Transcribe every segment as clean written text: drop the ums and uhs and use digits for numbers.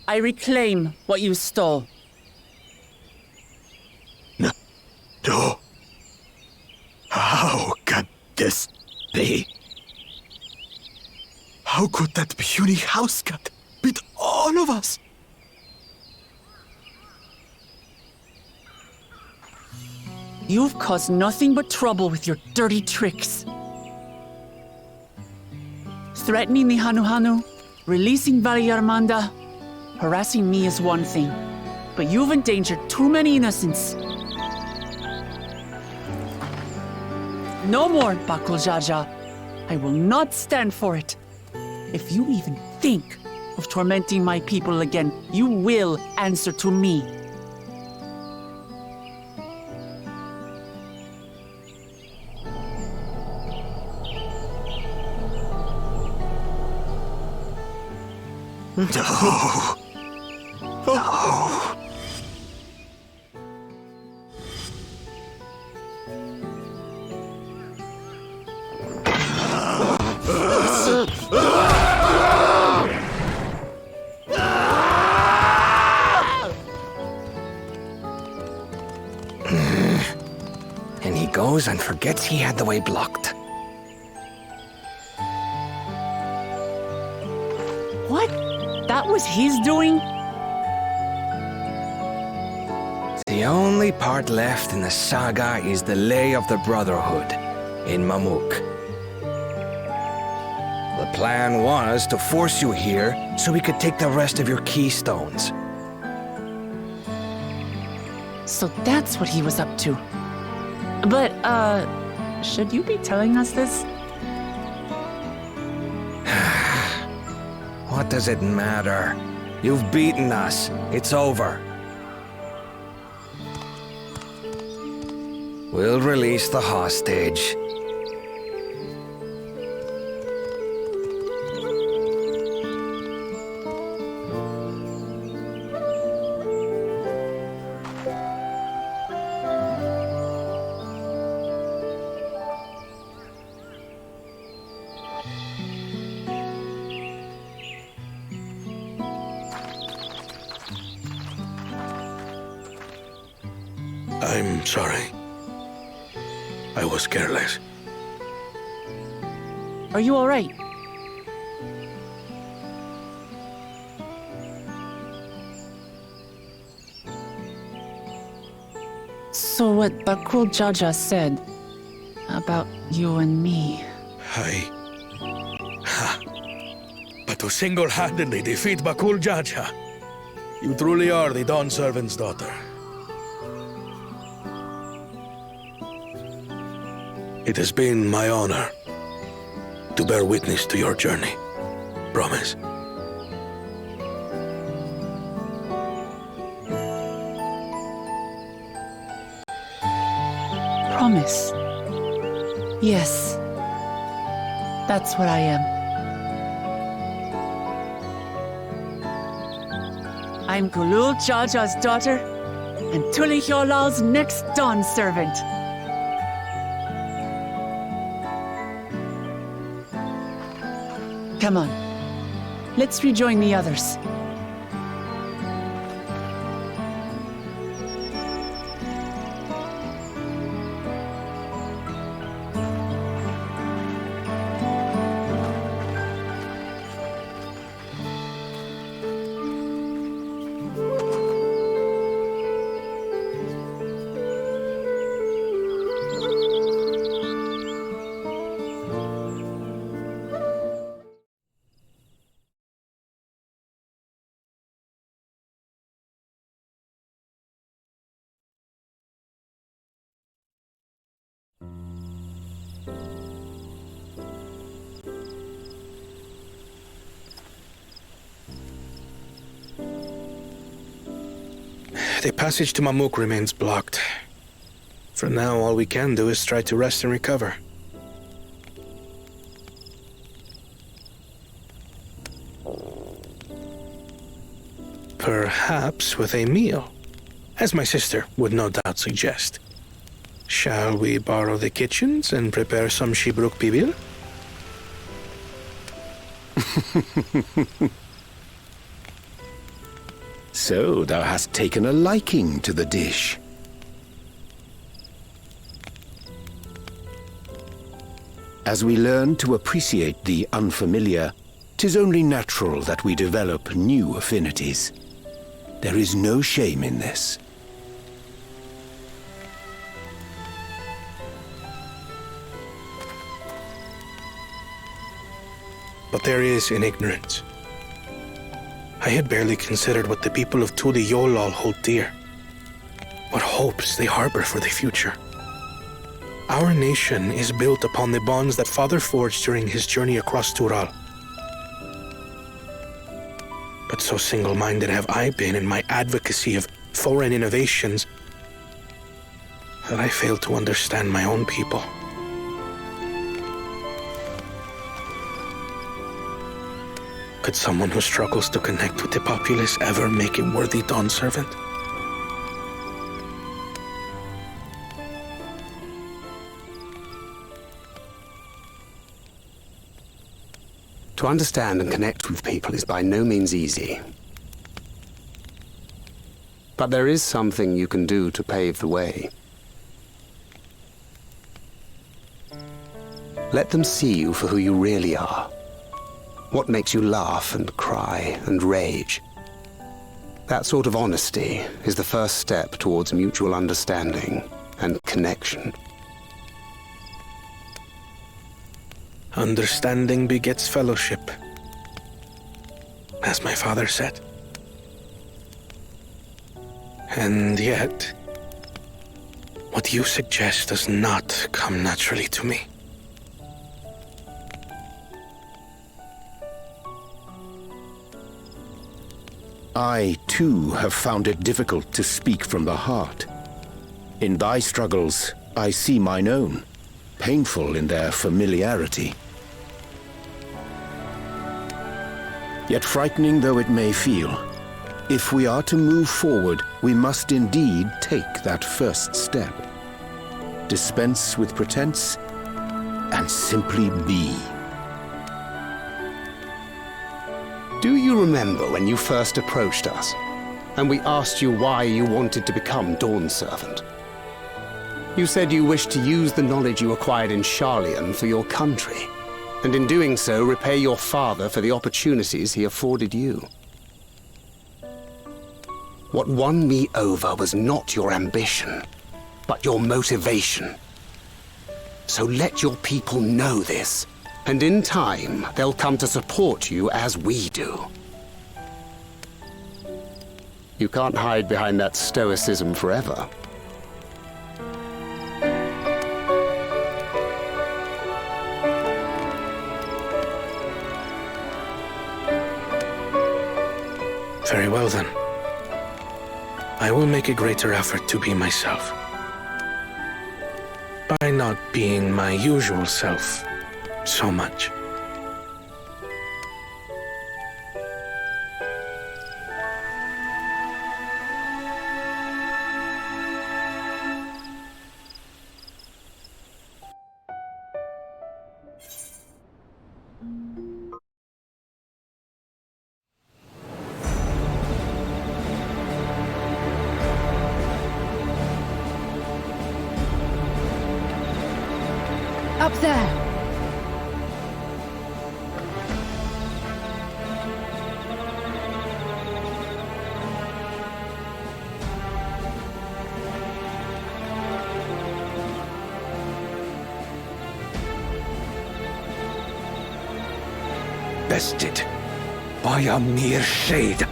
I reclaim what you stole. No. How can this be? How could that puny house cat beat all of us? You've caused nothing but trouble with your dirty tricks. Threatening the Hanu, releasing Valiarmanda, harassing me is one thing, but you've endangered too many innocents. No more, Bakul Jaja. I will not stand for it. If you even think of tormenting my people again, you will answer to me. No. No. And he goes and forgets he had the way blocked. What? That was his doing? The only part left in the saga is the Lay of the Brotherhood in Mamook. The plan was to force you here so we could take the rest of your keystones. So that's what he was up to. But, should you be telling us this? What does it matter? You've beaten us. It's over. We'll release the hostage. I'm sorry. I was careless. Are you all right? So what Bakul Jaja said about you and me... But to single-handedly defeat Bakul Jaja, you truly are the Dawn Servant's daughter. It has been my honor to bear witness to your journey. Promise. Promise. Yes. That's what I am. I'm Kulul Jaja's daughter, and Tuli Hyolal's next Dawn servant. Come on. Let's rejoin the others. The passage to Mamook remains blocked. For now, all we can do is try to rest and recover. Perhaps with a meal, as my sister would no doubt suggest. Shall we borrow the kitchens and prepare some Shibruk pibil? So thou hast taken a liking to the dish. As we learn to appreciate the unfamiliar, 'tis only natural that we develop new affinities. There is no shame in this. But there is in ignorance. I had barely considered what the people of Tuli Yolal hold dear. What hopes they harbor for the future. Our nation is built upon the bonds that Father forged during his journey across Tural. But so single-minded have I been in my advocacy of foreign innovations that I failed to understand my own people. Could someone who struggles to connect with the populace ever make a worthy Dawn servant? To understand and connect with people is by no means easy. But there is something you can do to pave the way. Let them see you for who you really are. What makes you laugh and cry and rage. That sort of honesty is the first step towards mutual understanding and connection. Understanding begets fellowship, as my father said. And yet, what you suggest does not come naturally to me. I, too, have found it difficult to speak from the heart. In thy struggles, I see mine own, painful in their familiarity. Yet frightening though it may feel, if we are to move forward, we must indeed take that first step. Dispense with pretense, and simply be. Do you remember when you first approached us, and we asked you why you wanted to become Dawn Servant? You said you wished to use the knowledge you acquired in Sharlayan for your country, and in doing so repay your father for the opportunities he afforded you. What won me over was not your ambition, but your motivation. So let your people know this, and in time, they'll come to support you as we do. You can't hide behind that stoicism forever. Very well then. I will make a greater effort to be myself. By not being my usual self so much. Up there! Bested by a mere shade.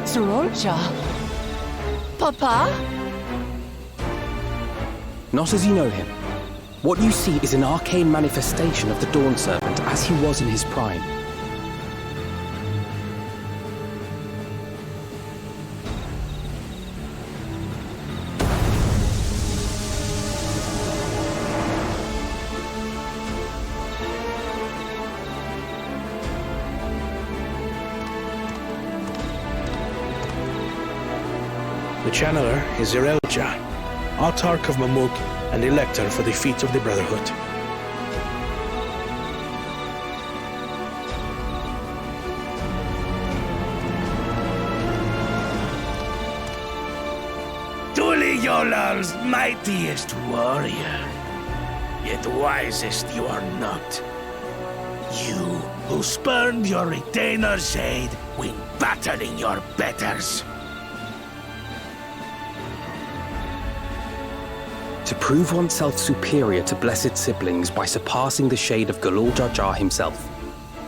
Sororja? Papa? Not as you know him. What you see is an arcane manifestation of the Dawn Servant as he was in his prime. The channeler is Zerelja, Autarch of Mamook and Elector for the Feet of the Brotherhood. world's mightiest warrior. Yet wisest you are not. You who spurned your retainer's aid when battling your betters. To prove oneself superior to blessed siblings by surpassing the shade of Galul Jar Jar himself.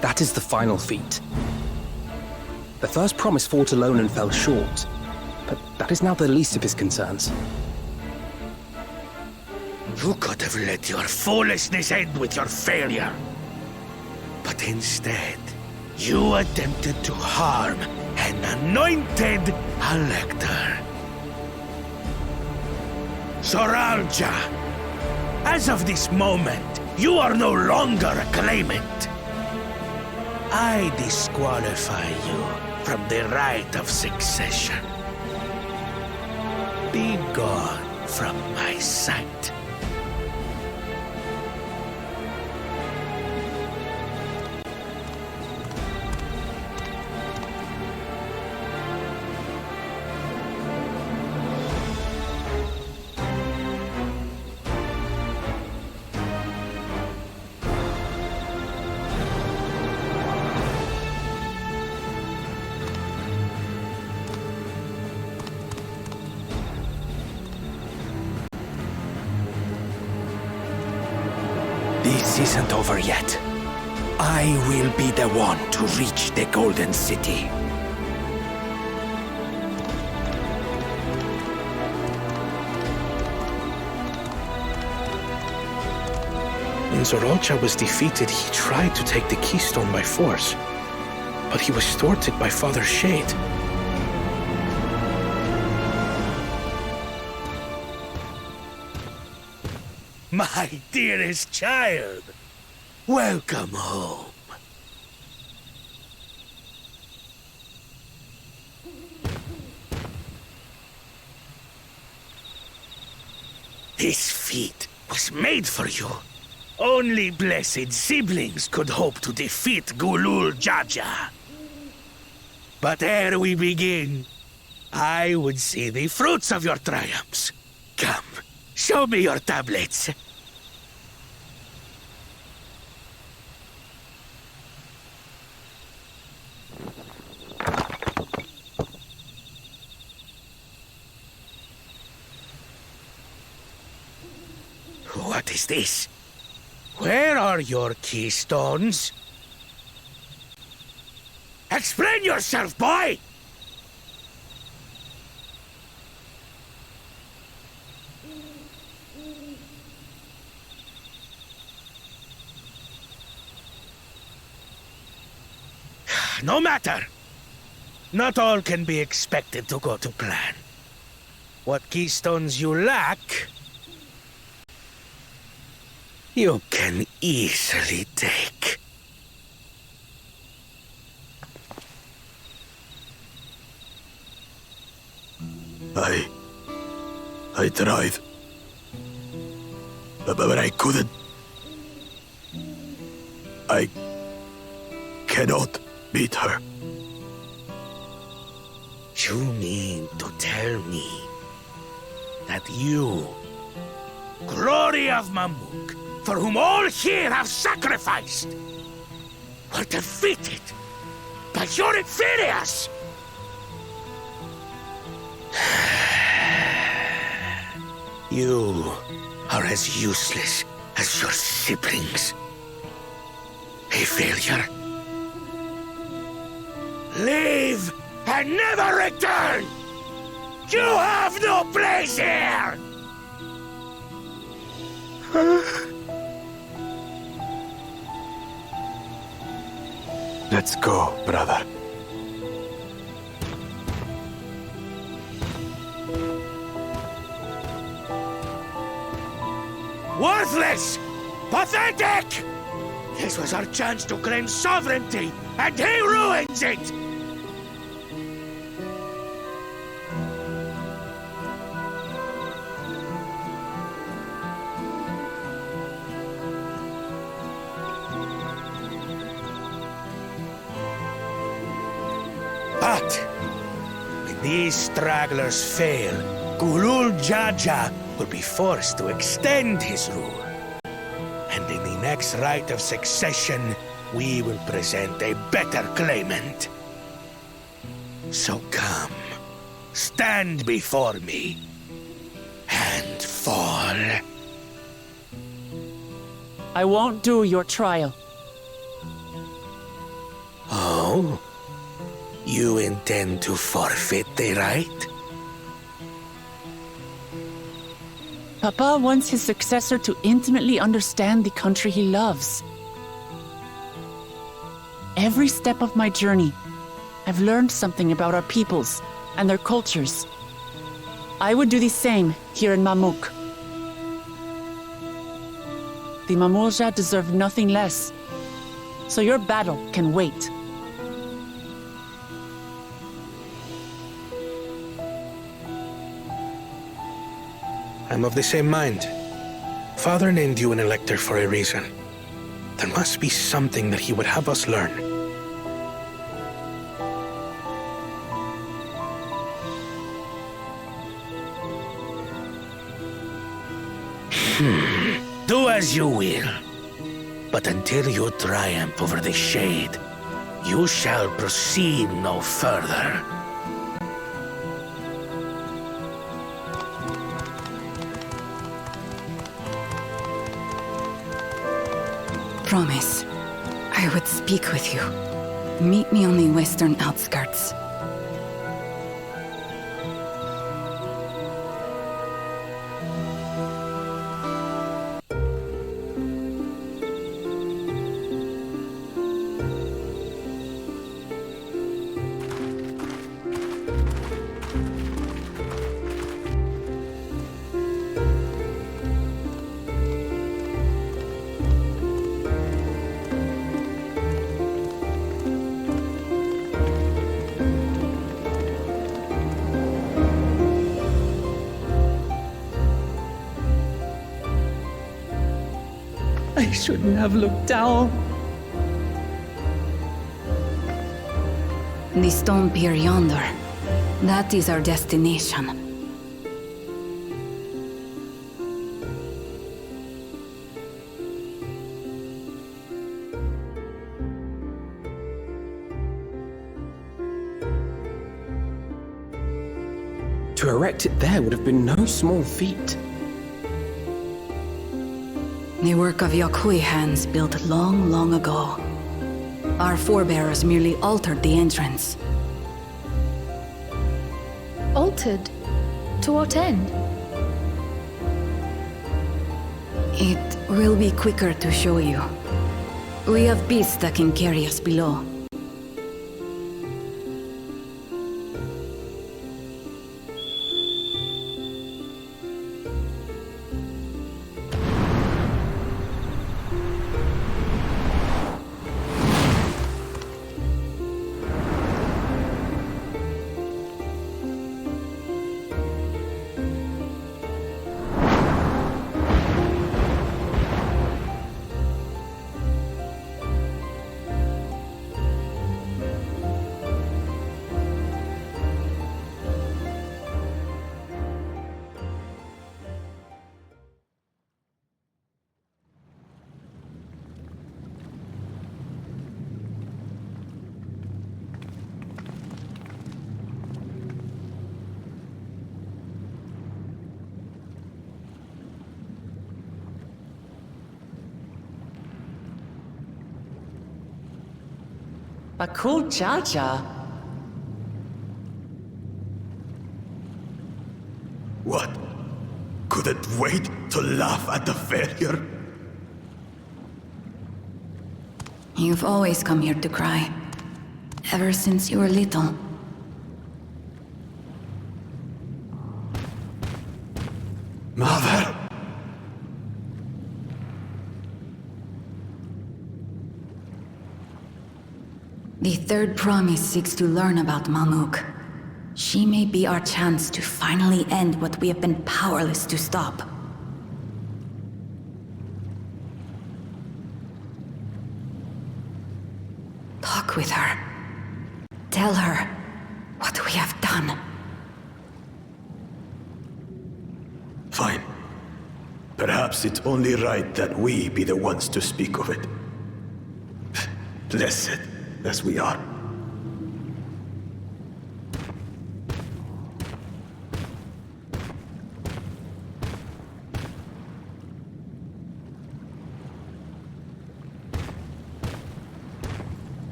That is the final feat. The first promise fought alone and fell short, but that is now the least of his concerns. You could have let your foolishness end with your failure. But instead, you attempted to harm an anointed elector. Soralja, as of this moment, you are no longer a claimant. I disqualify you from the rite of succession. Be gone from my sight. This isn't over yet. I will be the one to reach the Golden City. When Zoralcha was defeated, he tried to take the keystone by force. But he was thwarted by Father Shade. My dearest child, welcome home. This feat was made for you. Only blessed siblings could hope to defeat Gulul Jaja. But ere we begin, I would see the fruits of your triumphs. Come, show me your tablets. What is this? Where are your keystones? Explain yourself, boy! No matter. Not all can be expected to go to plan. What keystones you lack, you can easily take. I tried. But I couldn't. I cannot beat her. You mean to tell me that you, glory of Mamook, for whom all here have sacrificed, were defeated by your inferiors? You are as useless as your siblings. A failure. Leave and never return! You have no place here! Let's go, brother. Worthless! Pathetic! This was our chance to claim sovereignty, and he ruins it! But when these stragglers fail, Gulul Jaja will be forced to extend his rule. And in the next rite of succession, we will present a better claimant. So come, stand before me, and fall. I won't do your trial. Oh? You intend to forfeit the right? Papa wants his successor to intimately understand the country he loves. Every step of my journey, I've learned something about our peoples and their cultures. I would do the same here in Mamook. The Mamulja deserve nothing less, so your battle can wait. I'm of the same mind. Father named you an elector for a reason. There must be something that he would have us learn. Do as you will. But until you triumph over the Shade, you shall proceed no further. Promise, I would speak with you. Meet me on the western outskirts. I shouldn't have looked down. The stone pier yonder. That is our destination. To erect it there would have been no small feat. The work of Yakui hands built long, long ago. Our forebears merely altered the entrance. Altered? To what end? It will be quicker to show you. We have beasts that can carry us below. Bakul Jaja? What? Couldn't wait to laugh at the failure? You've always come here to cry. Ever since you were little. Mother! The third promise seeks to learn about Mamook. She may be our chance to finally end what we have been powerless to stop. Talk with her. Tell her what we have done. Perhaps it's only right that we be the ones to speak of it. Blessed as we are.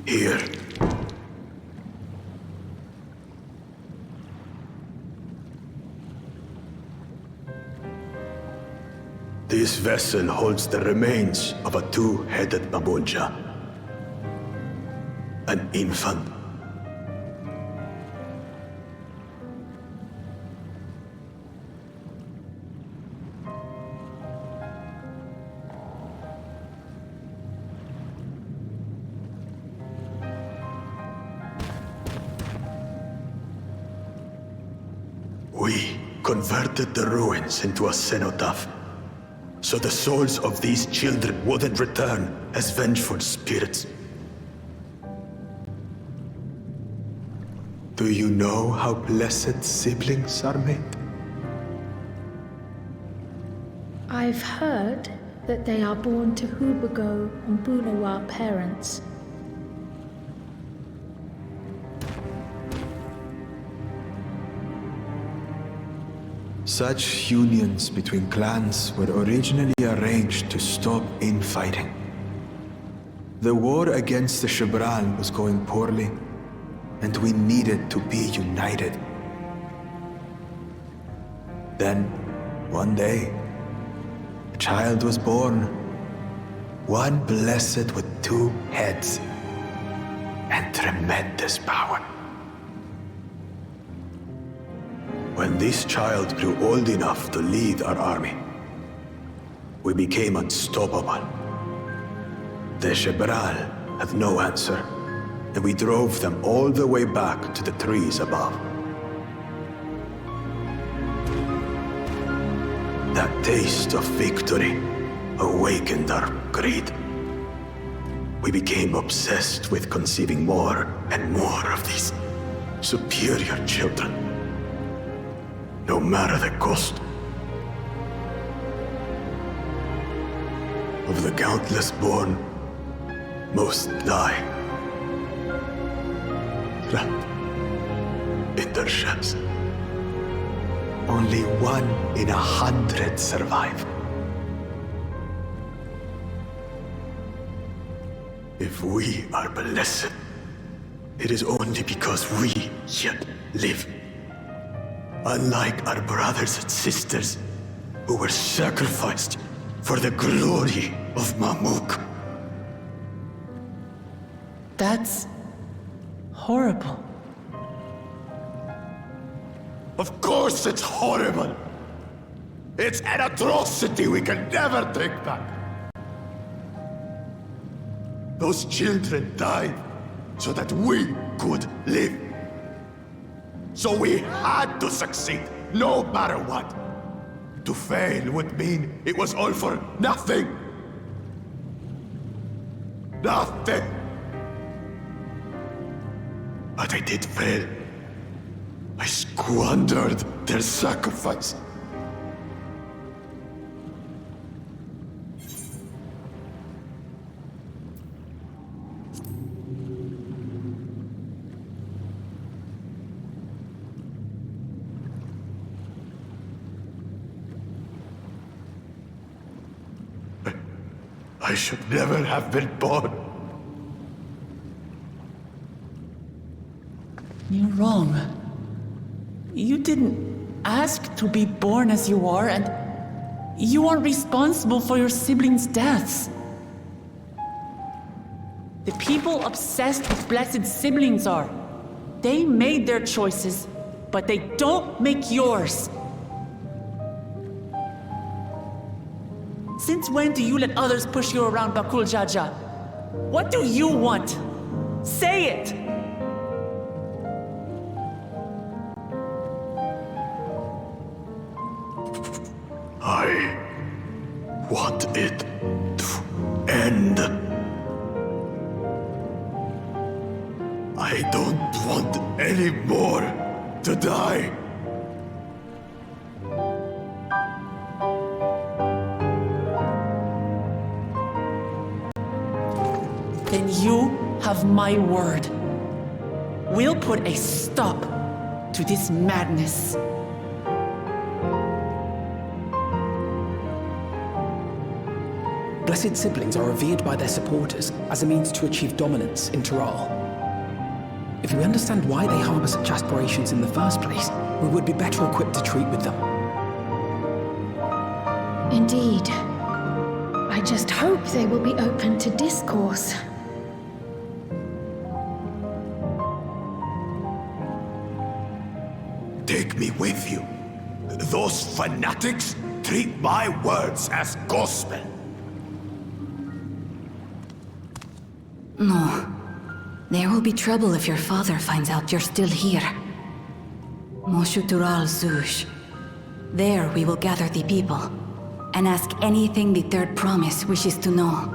Here. This vessel holds the remains of a two-headed Mamook. An infant. We converted the ruins into a cenotaph, so the souls of these children wouldn't return as vengeful spirits. Do you know how blessed siblings are made? I've heard that they are born to Hubago and Bunawa parents. Such unions between clans were originally arranged to stop infighting. The war against the Shibran was going poorly, and we needed to be united. Then, one day, a child was born, one blessed with two heads and tremendous power. When this child grew old enough to lead our army, we became unstoppable. The Shibral had no answer, and we drove them all the way back to the trees above. That taste of victory awakened our greed. We became obsessed with conceiving more and more of these superior children. No matter the cost. Of the countless born, most die. Trapped in their shells. Only 1 in 100 survive. If we are blessed, it is only because we yet live. Unlike our brothers and sisters, who were sacrificed for the glory of Mamook. That's horrible. Of course it's horrible! It's an atrocity we can never take back. Those children died so that we could live. So we had to succeed, no matter what. To fail would mean it was all for nothing. Nothing. But I did fail. I squandered their sacrifice. I should never have been born. You're wrong. You didn't ask to be born as you are, and you aren't responsible for your siblings' deaths. The people obsessed with blessed siblings are. They made their choices, but they don't make yours. Since when do you let others push you around, Bakul Jaja? What do you want? Say it! I want it to end. I any more to die. Then you have my word. We'll put a stop to this madness. Blessed siblings are revered by their supporters as a means to achieve dominance in Tural. If we understand why they harbor such aspirations in the first place, we would be better equipped to treat with them. Indeed. I just hope they will be open to discourse. Take me with you. Those fanatics treat my words as gospel. No. There will be trouble if your father finds out you're still here. Moshutural Zush. There we will gather the people, and ask anything the Third Promise wishes to know.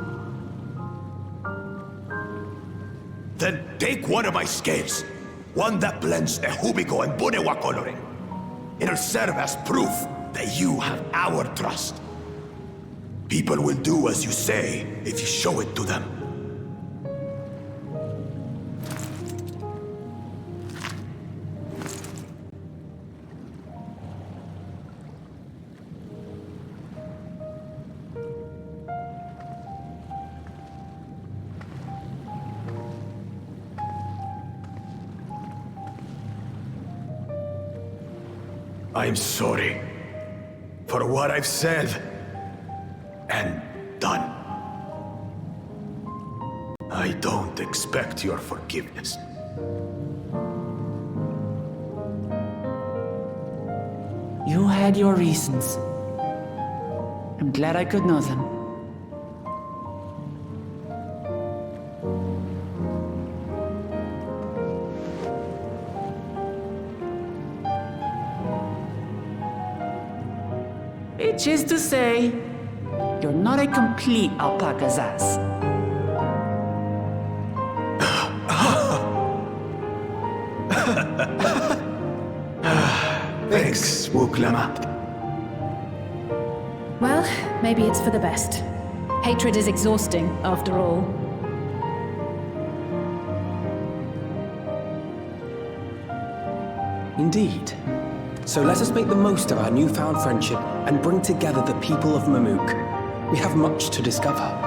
Then take one of my scales. One that blends Ehubico and Bunewa coloring. It'll serve as proof that you have our trust. People will do as you say if you show it to them. I'm sorry for what I've said and done. I don't expect your forgiveness. You had your reasons. I'm glad I could know them. Which is to say, you're not a complete alpaca Zaz. Thanks, Wuklama. Well, maybe it's for the best. Hatred is exhausting, after all. Indeed. So let us make the most of our newfound friendship and bring together the people of Mamook. We have much to discover.